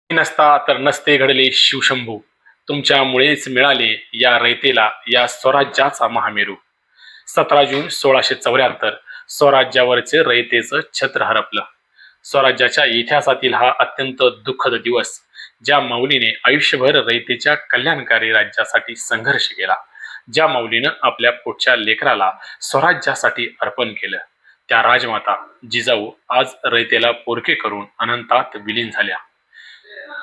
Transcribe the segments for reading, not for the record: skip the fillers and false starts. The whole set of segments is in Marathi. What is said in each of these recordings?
नसता तर नसते घडले शिवशंभू. तुमच्यामुळेच मिळाले या रयतेला या स्वराज्याचा महामेरू. 17 जून 1674 स्वराज्यावरचे रयतेचं छत्र हरपलं. स्वराज्याच्या इतिहासातील हा अत्यंत दुःखद दिवस, ज्या माऊलीने आयुष्यभर रयतेच्या कल्याणकारी राज्यासाठी संघर्ष केला, ज्या माऊलीनं आपल्या पुढच्या लेकराला स्वराज्यासाठी अर्पण केलं, त्या राजमाता जिजाऊ आज रयतेला पोरके करून अनंतात विलीन झाल्या.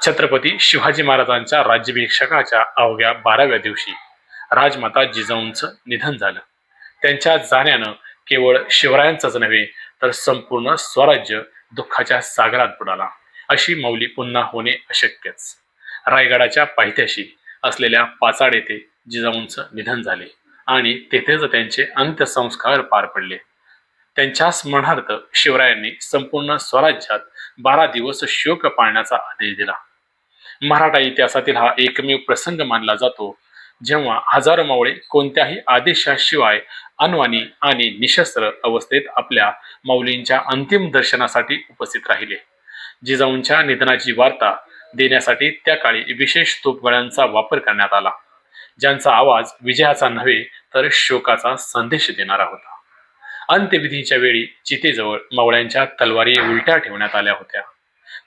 छत्रपती शिवाजी महाराजांच्या राज्याभिषेकाच्या अवघ्या 12व्या दिवशी राजमाता जिजाऊंचं निधन झालं. त्यांच्या जाण्यानं केवळ शिवरायांचंच नव्हे तर संपूर्ण स्वराज्य दुःखाच्या सागरात बुडाला. अशी माऊली पुन्हा होणे अशक्यच. रायगडाच्या पायथ्याशी असलेल्या पाचाड येथे जिजाऊंचं निधन झाले आणि तेथेच त्यांचे अंत्यसंस्कार पार पडले. त्यांच्या स्मरणार्थ शिवरायांनी संपूर्ण स्वराज्यात 12 दिवस शोक पाळण्याचा आदेश दिला. मराठा इतिहासातील हा एकमेव प्रसंग मानला जातो जेव्हा हजारो मावळे कोणत्याही आदेशाशिवाय अनवाणी आणि निशस्त्र अवस्थेत आपल्या माऊलींच्या अंतिम दर्शनासाठी उपस्थित राहिले. जिजाऊंच्या निधनाची वार्ता देण्यासाठी त्या काळी विशेष तोफगोळ्यांचा वापर करण्यात आला, ज्यांचा आवाज विजयाचा नव्हे तर शोकाचा संदेश देणारा होता. अंत्यविधीच्या वेळी चितेजवळ मावळ्यांच्या तलवारी उलट्या ठेवण्यात आल्या होत्या.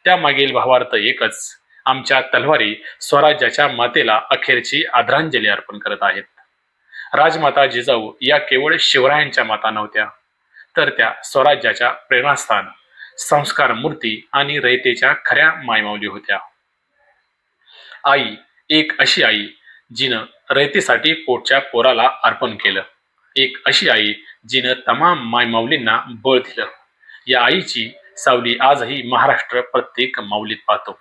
त्यामागील भावार्थ एकच: आमच्या तलवारी स्वराज्याच्या मातेला अखेरची आदरांजली अर्पण करत आहेत. राजमाता जिजाऊ या केवळ शिवरायांच्या माता नव्हत्या, तर त्या स्वराज्याच्या प्रेरणास्थान, संस्कार मूर्ती आणि रयतेच्या खऱ्या मायमाऊली होत्या. आई, एक अशी आई जिनं रयतेसाठी पोटच्या पोराला अर्पण केलं. एक अशी आई जिनं तमाम मायमाऊलींना बळ दिलं. या आईची सावली आजही महाराष्ट्र प्रत्येक माऊलीत पाहतो.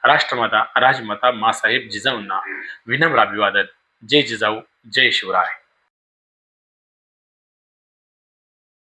राष्ट्रमाता राजमाता मासाहेब जिजाऊंना विनम्र अभिवादन. जय जिजाऊ, जय शिवराय.